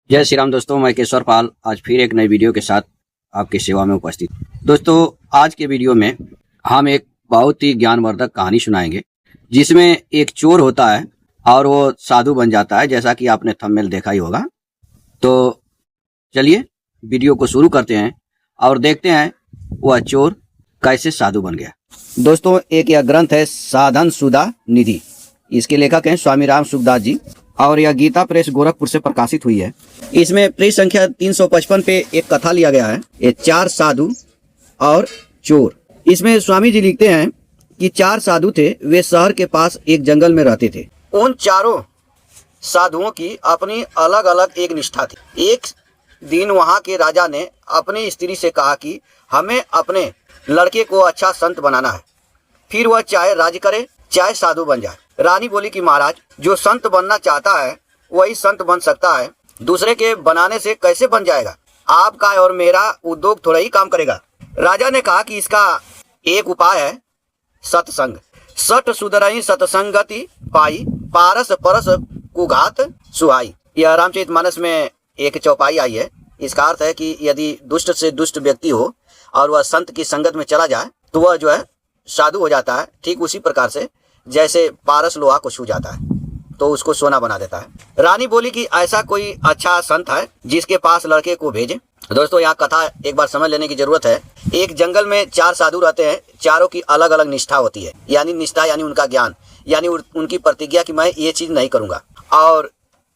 जय श्री राम दोस्तों, मैं केशवर पाल आज फिर एक नई वीडियो के साथ आपकी सेवा में उपस्थित। दोस्तों, आज के वीडियो में हम एक बहुत ही ज्ञानवर्धक कहानी सुनाएंगे जिसमें एक चोर होता है और वो साधु बन जाता है, जैसा कि आपने थंबनेल देखा ही होगा। तो चलिए वीडियो को शुरू करते हैं और देखते हैं वह चोर कैसे साधु बन गया। दोस्तों, एक यह ग्रंथ है साधन सुधा निधि। इसके लेखक हैं स्वामी राम सुखदास जी और यह गीता प्रेस गोरखपुर से प्रकाशित हुई है। इसमें पृष्ठ संख्या 355 पे एक कथा लिया गया है, ये 4 साधु और चोर। इसमें स्वामी जी लिखते हैं कि 4 साधु थे, वे शहर के पास एक जंगल में रहते थे। उन चारों साधुओं की अपनी अलग अलग एक निष्ठा थी। एक दिन वहां के राजा ने अपनी स्त्री से कहा कि हमें अपने लड़के को अच्छा संत बनाना है, फिर वह चाहे राज करे चाहे साधु बन जाए। रानी बोली कि महाराज, जो संत बनना चाहता है वही संत बन सकता है, दूसरे के बनाने से कैसे बन जाएगा? आपका और मेरा उद्योग थोड़ा ही काम करेगा। राजा ने कहा कि इसका एक उपाय है, सत्संग। सठ सुधरई सत्संगति पाई, पारस परस कुघात सुहाई। यह रामचरितमानस में एक चौपाई आई है। इसका अर्थ है कि यदि दुष्ट से दुष्ट व्यक्ति हो और वह संत की संगत में चला जाए तो वह जो है साधु हो जाता है। ठीक उसी प्रकार से जैसे पारस लोहा को छू जाता है तो उसको सोना बना देता है। रानी बोली कि ऐसा कोई अच्छा संत है जिसके पास लड़के को भेजे। दोस्तों, यहाँ कथा एक बार समझ लेने की जरूरत है। एक जंगल में 4 साधु रहते हैं, चारों की अलग अलग निष्ठा होती है। यानी निष्ठा यानी उनका ज्ञान, यानी उनकी प्रतिज्ञा कि मैं ये चीज नहीं करूंगा। और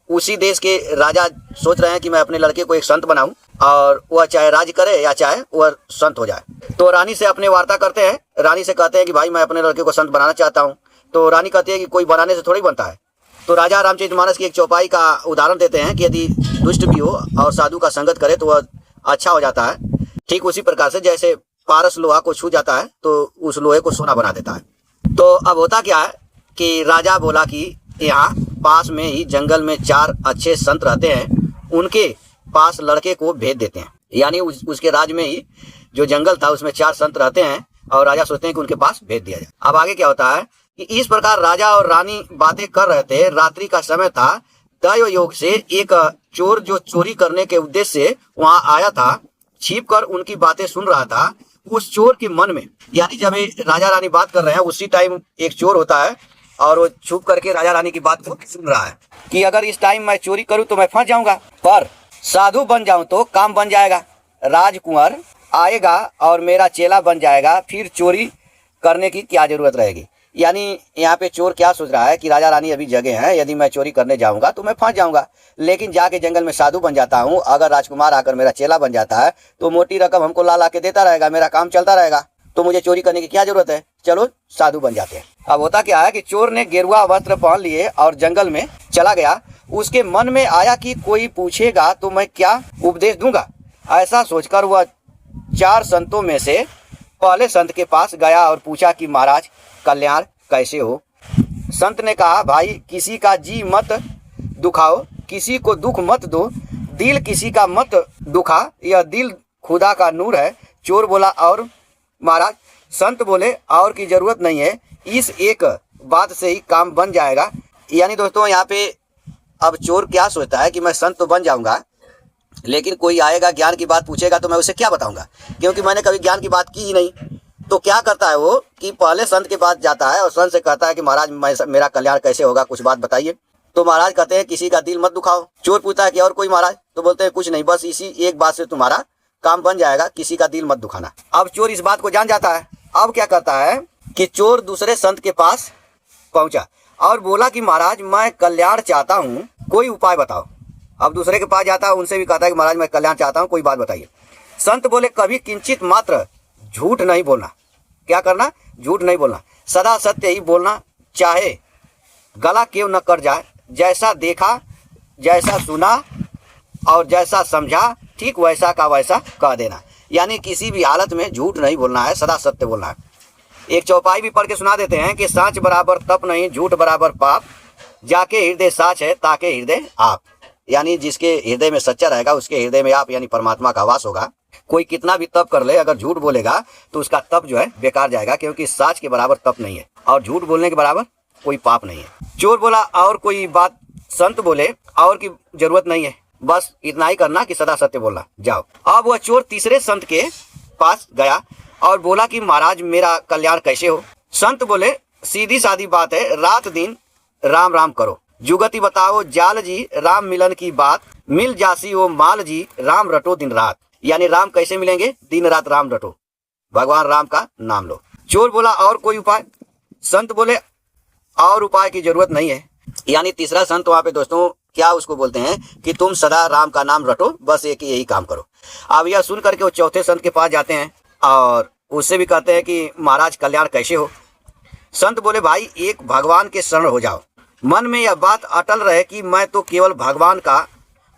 उसी देश के राजा सोच रहे हैं कि मैं अपने लड़के को एक संत बनाऊं और वह चाहे राज करे या चाहे वह संत हो जाए। तो रानी से अपने वार्ता करते हैं। रानी से कहते हैं कि भाई, मैं अपने लड़के को संत बनाना चाहता हूं। तो रानी कहती है कि कोई बनाने से थोड़ी बनता है। तो राजा रामचरितमानस की एक चौपाई का उदाहरण देते हैं कि यदि दुष्ट भी हो और साधु का संगत करे तो वह अच्छा हो जाता है। ठीक उसी प्रकार से जैसे पारस लोहा को छू जाता है तो उस लोहे को सोना बना देता है। तो अब होता क्या है कि राजा बोला कि यहाँ पास में ही जंगल में 4 अच्छे संत रहते हैं, उनके पास लड़के को भेज देते हैं। यानी उसके राज में ही जो जंगल था उसमें 4 संत रहते हैं और राजा सोचते हैं कि उनके पास भेज दिया जाए। अब आगे क्या होता है कि इस प्रकार राजा और रानी बातें कर रहे थे। रात्रि का समय था। दैव योग से एक चोर जो चोरी करने के उद्देश्य से वहां आया था, छिपकर उनकी बातें सुन रहा था। उस चोर के मन में, यानी जब राजा रानी बात कर रहे हैं उसी टाइम एक चोर होता है और वो छुप करके राजा रानी की बात को सुन रहा है कि अगर इस टाइम मैं चोरी करूं तो मैं फंस जाऊंगा, पर साधु बन जाऊं तो काम बन जाएगा। राजकुंवर आएगा और मेरा चेला बन जाएगा, फिर चोरी करने की क्या जरूरत रहेगी। यानी यहाँ पे चोर क्या सोच रहा है कि राजा रानी अभी जगह हैं, यदि मैं चोरी करने जाऊंगा तो मैं फंस जाऊंगा, लेकिन जाके जंगल में साधु बन जाता हूँ। अगर राजकुमार आकर मेरा चेला बन जाता है तो मोटी रकम हमको ला के देता रहेगा, मेरा काम चलता रहेगा, तो मुझे चोरी करने की क्या जरूरत है, चलो साधु बन जाते हैं। अब होता क्या है कि चोर ने गेरुआ वस्त्र पहन लिए और जंगल में चला गया। उसके मन में आया कि कोई पूछेगा तो मैं क्या उपदेश दूंगा। ऐसा सोचकर वह 4 संतों में से पहले संत के पास गया और पूछा कि महाराज, कल्याण कैसे हो? संत ने कहा, भाई, किसी का जी मत दुखाओ, किसी को दुख मत दो, दिल किसी का मत दुखा, यह दिल खुदा का नूर है। चोर बोला, और महाराज? संत बोले, और की जरूरत नहीं है, इस एक बात से ही काम बन जाएगा। यानी दोस्तों, यहाँ पे अब चोर क्या सोचता है कि मैं संत तो बन जाऊंगा, लेकिन कोई आएगा ज्ञान की बात पूछेगा तो मैं उसे क्या बताऊंगा, क्योंकि मैंने कभी ज्ञान की बात की ही नहीं। तो क्या करता है वो कि पहले संत के पास जाता है और संत से कहता है कि महाराज, मेरा कल्याण कैसे होगा, कुछ बात बताइए। तो महाराज कहते हैं, किसी का दिल मत दुखाओ। चोर पूछता है कि और कोई महाराज? तो बोलते हैं, कुछ नहीं, बस इसी एक बात से तुम्हारा काम बन जाएगा, किसी का दिल मत दुखाना। अब चोर इस बात को जान जाता है। अब क्या करता है कि चोर दूसरे संत के पास पहुंचा और बोला कि महाराज, मैं कल्याण चाहता हूँ, कोई उपाय बताओ। अब दूसरे के पास जाता है, उनसे भी कहता है कि महाराज, मैं कल्याण चाहता हूँ, कोई बात बताइए। संत बोले, कभी किंचित मात्र झूठ नहीं बोलना। क्या करना? झूठ नहीं बोलना, सदा सत्य ही बोलना, चाहे गला क्यों न कट जाए। जैसा देखा, जैसा सुना और जैसा समझा, ठीक वैसा का वैसा कह देना। यानी किसी भी हालत में झूठ नहीं बोलना है, सदा सत्य बोलना है। एक चौपाई भी पढ़ के सुना देते हैं कि साँच बराबर तप नहीं, झूठ बराबर पाप, जाके हृदय साँच है ताके हृदय आप। यानी जिसके हृदय में सच्चा रहेगा उसके हृदय में आप यानी परमात्मा का वास होगा। कोई कितना भी तप कर ले, अगर झूठ बोलेगा तो उसका तप जो है बेकार जाएगा, क्योंकि साँच के बराबर तप नहीं है और झूठ बोलने के बराबर कोई पाप नहीं है। चोर बोला, और कोई बात? संत बोले, और की जरूरत नहीं है, बस इतना ही करना कि सदा सत्य बोलना, जाओ। अब वह चोर तीसरे संत के पास गया और बोला कि महाराज मेरा कल्याण कैसे हो। संत बोले सीधी सादी बात है, रात दिन राम राम करो, जुगति बताओ जाल जी, राम मिलन की बात, मिल जासी वो माल जी, राम रटो दिन रात। यानी राम कैसे मिलेंगे, दिन रात राम रटो, भगवान राम का नाम लो। चोर बोला और कोई उपाय। संत बोले और उपाय की जरूरत नहीं है। यानी तीसरा संत वहां पे दोस्तों क्या उसको बोलते हैं कि तुम सदा राम का नाम रटो, बस एक यही काम करो। अब यह सुन करके वो चौथे संत के पास जाते हैं और उससे भी कहते हैं कि महाराज कल्याण कैसे हो। संत बोले भाई एक भगवान के शरण हो जाओ, मन में यह बात अटल रहे कि मैं तो केवल भगवान का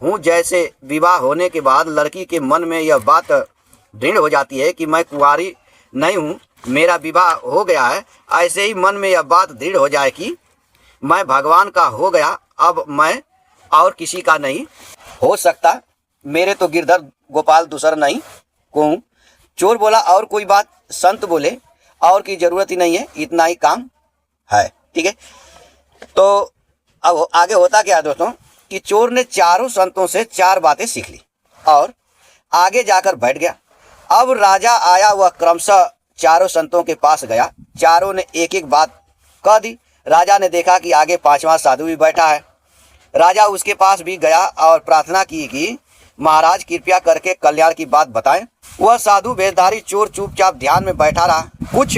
हूँ। जैसे विवाह होने के बाद लड़की के मन में यह बात दृढ़ हो जाती है कि मैं कुंवारी नहीं हूँ, मेरा विवाह हो गया है, ऐसे ही मन में यह बात दृढ़ हो जाए कि मैं भगवान का हो गया, अब मैं और किसी का नहीं हो सकता, मेरे तो गिरधर गोपाल दूसर नहीं कहूँ। चोर बोला और कोई बात। संत बोले और की जरूरत ही नहीं है, इतना ही काम है, ठीक है। तो अब आगे होता क्या है दोस्तों कि चोर ने चारों संतों से 4 बातें सीख ली और आगे जाकर बैठ गया। अब राजा आया, वह क्रमशः चारों संतों के पास गया, चारों ने एक एक बात कह दी। राजा ने देखा कि आगे 5वां साधु भी बैठा है। राजा उसके पास भी गया और प्रार्थना की कि महाराज कृपया करके कल्याण की बात बताएं। वह साधु वेशधारी चोर चुपचाप ध्यान में बैठा रहा, कुछ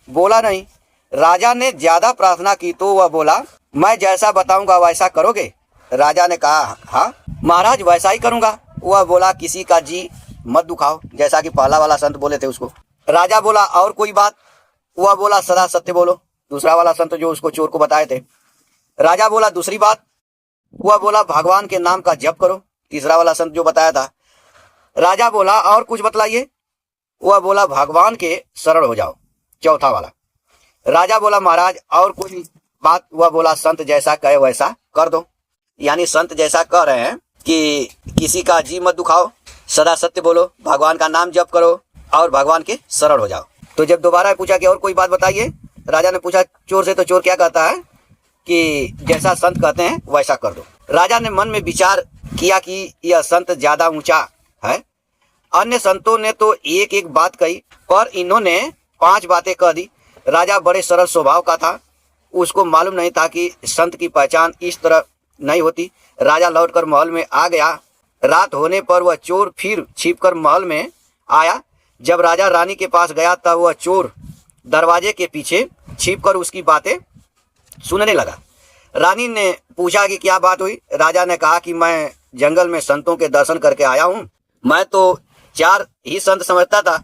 बोला नहीं। राजा ने ज्यादा प्रार्थना की तो वह बोला मैं जैसा बताऊंगा वैसा करोगे। राजा ने कहा हाँ महाराज वैसा ही करूंगा। वह बोला किसी का जी मत दुखाओ, जैसा कि पहला वाला संत बोले थे उसको। राजा बोला और कोई बात। वह बोला सदा सत्य बोलो, दूसरा वाला संत जो उसको चोर को बताए थे। राजा बोला दूसरी बात। वह बोला भगवान के नाम का जप करो, तीसरा वाला संत जो बताया था। राजा बोला और कुछ बतलाइए। वह बोला भगवान के शरण हो जाओ, चौथा वाला। राजा बोला महाराज और कोई बात। वह बोला संत जैसा कहे वैसा कर दो। यानी संत जैसा कह रहे हैं कि किसी का जी मत दुखाओ, सदा सत्य बोलो, भगवान का नाम जप करो और भगवान के शरण हो जाओ। तो जब दोबारा पूछा कि और कोई बात बताइए, राजा ने पूछा चोर से, तो चोर क्या कहता है कि जैसा संत कहते हैं वैसा कर दो। राजा ने मन में विचार किया कि यह संत ज्यादा ऊंचा है, अन्य संतों ने तो एक एक बात कही पर इन्होंने 5 बातें कह दी। राजा बड़े सरल स्वभाव का था, उसको मालूम नहीं था कि संत की पहचान इस तरह नहीं होती। राजा लौटकर महल में आ गया। रात होने पर वह चोर फिर छिपकर महल में आया। जब राजा रानी के पास गया तब वह चोर दरवाजे के पीछे छिपकर उसकी बातें सुनने लगा। रानी ने पूछा कि क्या बात हुई। राजा ने कहा कि मैं जंगल में संतों के दर्शन करके आया हूँ। मैं तो 4 ही संत समझता था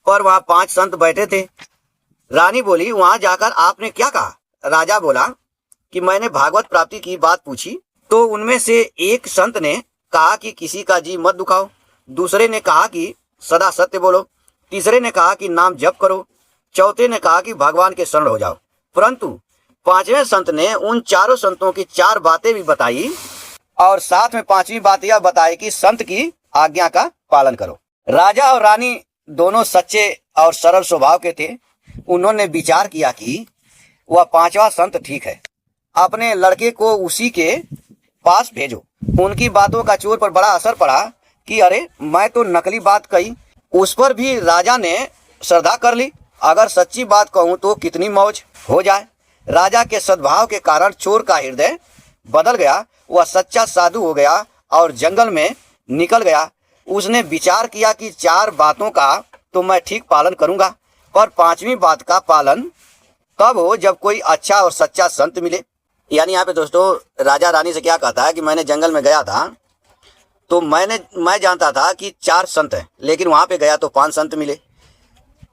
पर वहाँ 5 संत बैठे थे। रानी बोली वहां जाकर आपने क्या कहा। राजा बोला कि मैंने भागवत प्राप्ति की बात पूछी तो उनमें से एक संत ने कहा कि किसी का जी मत दुखाओ, दूसरे ने कहा कि सदा सत्य बोलो, तीसरे ने कहा कि नाम जप करो, चौथे ने कहा कि भगवान के शरण हो जाओ। परंतु 5वें संत ने उन चारों संतों की 4 बातें भी बताई और साथ में 5वीं बात यह बताई कि संत की आज्ञा का पालन करो। राजा और रानी दोनों सच्चे और सरल स्वभाव के थे। उन्होंने विचार किया कि वह 5वां संत ठीक है, अपने लड़के को उसी के पास भेजो। उनकी बातों का चोर पर बड़ा असर पड़ा कि अरे मैं तो नकली बात कही। उस पर भी राजा ने श्रद्धा कर ली। अगर सच्ची बात कहूं तो कितनी मौज हो जाए। राजा के सद्भाव के कारण चोर का हृदय बदल गया, वह सच्चा साधु हो गया और जंगल में निकल गया। उसने विचार किया कि 4 बातों का तो मैं ठीक पालन करूंगा, पर 5वीं बात का पालन तब हो जब कोई अच्छा और सच्चा संत मिले। यानी यहाँ पे दोस्तों राजा रानी से क्या कहता है कि मैंने जंगल में गया था तो मैं जानता था कि 4 संत हैं, लेकिन वहां पे गया तो 5 संत मिले।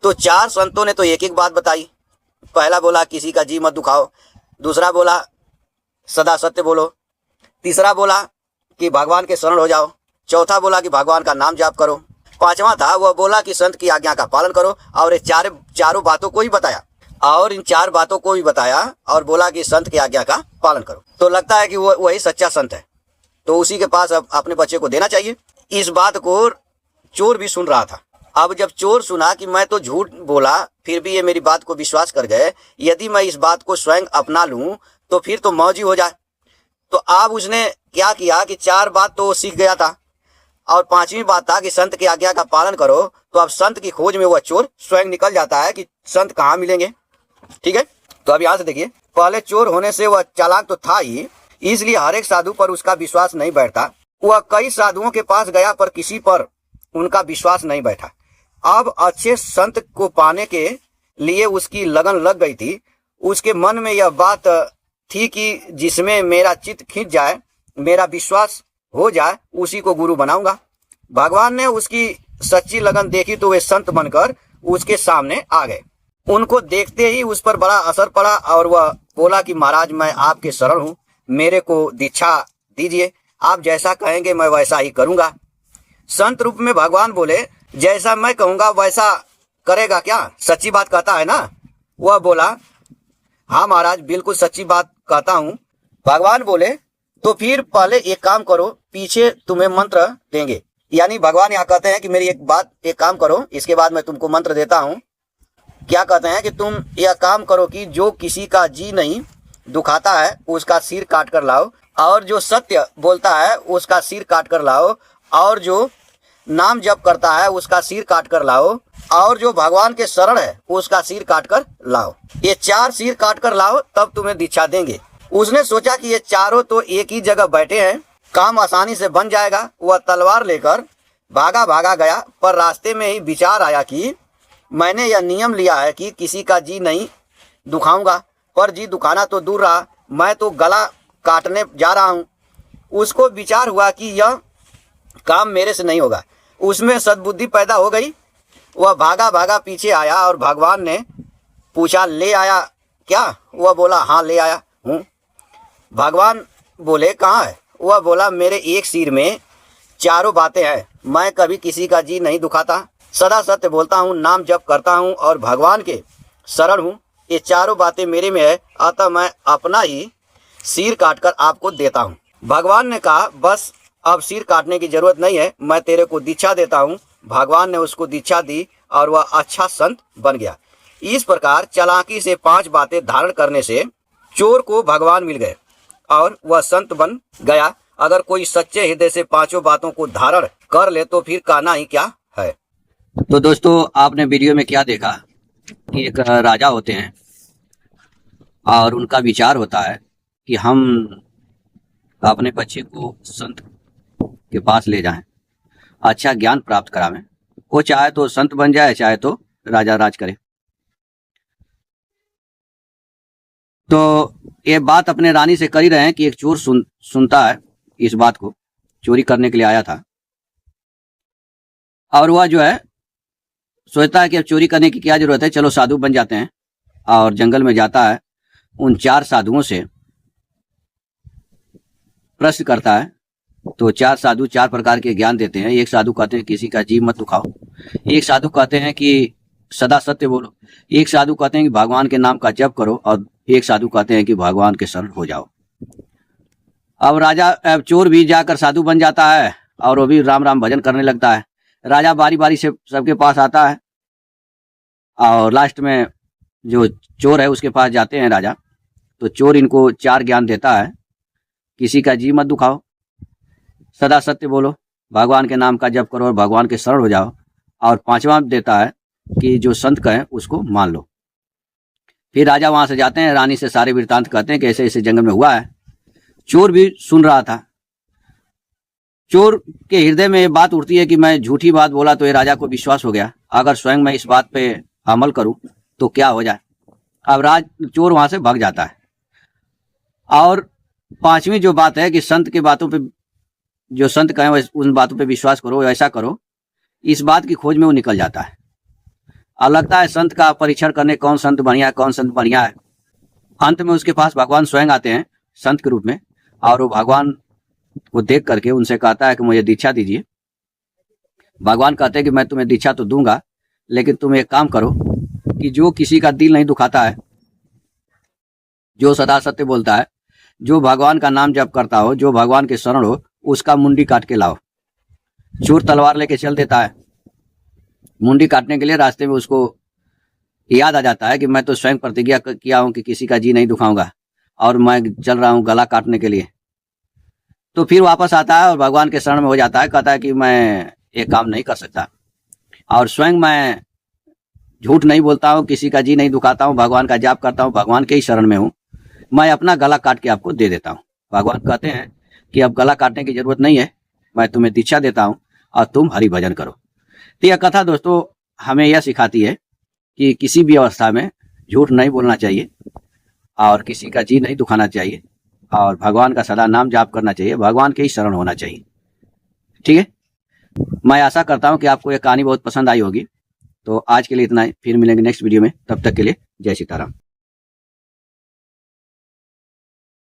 तो 4 संतों ने तो एक एक बात बताई। पहला बोला किसी का जी मत दुखाओ, दूसरा बोला सदा सत्य बोलो, तीसरा बोला कि भगवान के शरण हो जाओ, चौथा बोला कि भगवान का नाम जाप करो, 5वां था वह बोला कि संत की आज्ञा का पालन करो। और ये चारों बातों को ही बताया और इन 4 बातों को भी बताया और बोला कि संत की आज्ञा का पालन करो। तो लगता है कि वो वही सच्चा संत है, तो उसी के पास अब अपने बच्चे को देना चाहिए। इस बात को चोर भी सुन रहा था। अब जब चोर सुना कि मैं तो झूठ बोला फिर भी ये मेरी बात को विश्वास कर गए, यदि मैं इस बात को स्वयं अपना लूं तो फिर तो मौज ही हो जाए। तो अब उसने क्या किया कि 4 बात तो सीख गया था और 5वीं बात था कि संत की आज्ञा का पालन करो। तो अब संत की खोज में वह चोर स्वयं निकल जाता है कि संत कहाँ मिलेंगे। ठीक है, तो अब यहाँ से देखिए, पहले चोर होने से वह चालाक तो था ही, इसलिए हर एक साधु पर उसका विश्वास नहीं बैठता। वह कई साधुओं के पास गया पर किसी पर उनका विश्वास नहीं बैठा। अब अच्छे संत को पाने के लिए उसकी लगन लग गई थी। उसके मन में यह बात थी कि जिसमें मेरा चित्त खींच जाए, मेरा विश्वास हो जाए, उसी को गुरु बनाऊंगा। भगवान ने उसकी सच्ची लगन देखी तो वे संत बनकर उसके सामने आ गए। उनको देखते ही उस पर बड़ा असर पड़ा और वह बोला कि महाराज, मैं आपके शरण हूँ, मेरे को दीक्षा दीजिए, आप जैसा कहेंगे मैं वैसा ही करूंगा। संत रूप में भगवान बोले, जैसा मैं कहूंगा वैसा करेगा क्या? सच्ची बात कहता है ना? वह बोला, हाँ महाराज, बिल्कुल सच्ची बात कहता हूँ। भगवान बोले, तो फिर पहले एक काम करो, पीछे तुम्हें मंत्र देंगे। यानी भगवान यहाँ कहते हैं कि मेरी एक काम करो, इसके बाद मैं तुमको मंत्र देता हूँ। क्या कहते हैं कि तुम यह काम करो कि जो किसी का जी नहीं दुखाता है उसका सिर काट कर लाओ, और जो सत्य बोलता है उसका सिर काट कर लाओ, और जो नाम जप करता है उसका सिर काट कर लाओ, और जो भगवान के शरण है उसका सिर काट कर लाओ। ये 4 सिर काट कर लाओ, तब तुम्हें दीक्षा देंगे। उसने सोचा कि ये चारों तो एक ही जगह बैठे हैं, काम आसानी से बन जाएगा। वह तलवार लेकर भागा गया, पर रास्ते में ही विचार आया कि मैंने यह नियम लिया है कि किसी का जी नहीं दुखाऊंगा, पर जी दुखाना तो दूर रहा, मैं तो गला काटने जा रहा हूँ। उसको विचार हुआ कि यह काम मेरे से नहीं होगा। उसमें सद्बुद्धि पैदा हो गई। वह भागा पीछे आया और भगवान ने पूछा, ले आया क्या? वह बोला, हाँ ले आया हूँ। भगवान बोले, कहाँ है? वह बोला, मेरे एक सिर में 4 बातें हैं। मैं कभी किसी का जी नहीं दुखाता, सदा सत्य बोलता हूँ, नाम जप करता हूँ और भगवान के शरण हूँ। ये 4 बातें मेरे में है, अतः मैं अपना ही सिर काटकर आपको देता हूँ। भगवान ने कहा, बस अब सिर काटने की जरूरत नहीं है, मैं तेरे को दीक्षा देता हूँ। भगवान ने उसको दीक्षा दी और वह अच्छा संत बन गया। इस प्रकार चालाकी से 5 बातें धारण करने से चोर को भगवान मिल गए और वह संत बन गया। अगर कोई सच्चे हृदय से 5 बातों को धारण कर ले तो फिर कहना ही क्या है। तो दोस्तों, आपने वीडियो में क्या देखा कि एक राजा होते हैं और उनका विचार होता है कि हम अपने बच्चे को संत के पास ले जाएं, अच्छा ज्ञान प्राप्त करावें। वो चाहे तो संत बन जाए, चाहे तो राजा राज करे। तो ये बात अपने रानी से कर ही रहे हैं कि एक चोर सुनता है इस बात को, चोरी करने के लिए आया था, और वह जो है सोचता है कि अब चोरी करने की क्या जरूरत है, चलो साधु बन जाते हैं। और जंगल में जाता है, उन 4 साधुओं से प्रश्न करता है। तो 4 साधु 4 प्रकार के ज्ञान देते हैं। एक साधु कहते हैं किसी का जी मत दुखाओ, एक साधु कहते हैं कि सदा सत्य बोलो, एक साधु कहते हैं कि भगवान के नाम का जप करो, और एक साधु कहते हैं कि भगवान के शरण हो जाओ। अब चोर भी जाकर साधु बन जाता है और वो भी राम राम भजन करने लगता है। राजा बारी बारी से सबके पास आता है और लास्ट में जो चोर है उसके पास जाते हैं राजा। तो चोर इनको 4 ज्ञान देता है, किसी का जी मत दुखाओ, सदा सत्य बोलो, भगवान के नाम का जप करो और भगवान के शरण हो जाओ, और 5वां देता है कि जो संत कहे उसको मान लो। फिर राजा वहां से जाते हैं, रानी से सारे वृत्तांत कहते हैं कि ऐसे ऐसे जंगल में हुआ है। चोर भी सुन रहा था। चोर के हृदय में ये बात उठती है कि मैं झूठी बात बोला तो ये राजा को विश्वास हो गया, अगर स्वयं मैं इस बात पे अमल करूं तो क्या हो जाए। अब चोर वहां से भाग जाता है। और 5वीं जो बात है कि संत के बातों पे, जो संत कहें उन बातों पे विश्वास करो, ऐसा करो, इस बात की खोज में वो निकल जाता है। और लगता है संत का परीक्षण करने, कौन संत बढ़िया है, कौन संत बढ़िया है। अंत में उसके पास भगवान स्वयं आते हैं संत के रूप में, और वो भगवान को देख करके उनसे कहता है कि मुझे दीक्षा दीजिए। भगवान कहते हैं कि मैं तुम्हें दीक्षा तो दूंगा, लेकिन तुम एक काम करो कि जो किसी का दिल नहीं दुखाता है, जो सदा सत्य बोलता है, जो भगवान का नाम जप करता हो, जो भगवान के शरण हो, उसका मुंडी काट के लाओ। चोर तलवार लेके चल देता है। मुंडी काटने के लिए रास्ते में उसको याद आ जाता है कि मैं तो स्वयं प्रतिज्ञा किया हूं कि किसी का जी नहीं दुखाऊंगा, और मैं चल रहा हूं गला काटने के लिए। तो फिर वापस आता है और भगवान के शरण में हो जाता है, कहता है कि मैं ये काम नहीं कर सकता, और स्वयं मैं झूठ नहीं बोलता हूँ, किसी का जी नहीं दुखाता हूँ, भगवान का जाप करता हूँ, भगवान के ही शरण में हूँ, मैं अपना गला काट के आपको दे देता हूँ। भगवान कहते हैं कि अब गला काटने की जरूरत नहीं है, मैं तुम्हें दीक्षा देता हूँ और तुम हरि भजन करो। तो यह कथा दोस्तों हमें यह सिखाती है कि किसी भी अवस्था में झूठ नहीं बोलना चाहिए और किसी का जी नहीं दुखाना चाहिए, और भगवान का सदा नाम जाप करना चाहिए, भगवान के ही शरण होना चाहिए। ठीक है, मैं आशा करता हूँ कि आपको यह कहानी बहुत पसंद आई होगी। तो आज के लिए इतना ही, फिर मिलेंगे नेक्स्ट वीडियो में, तब तक के लिए जय सीताराम।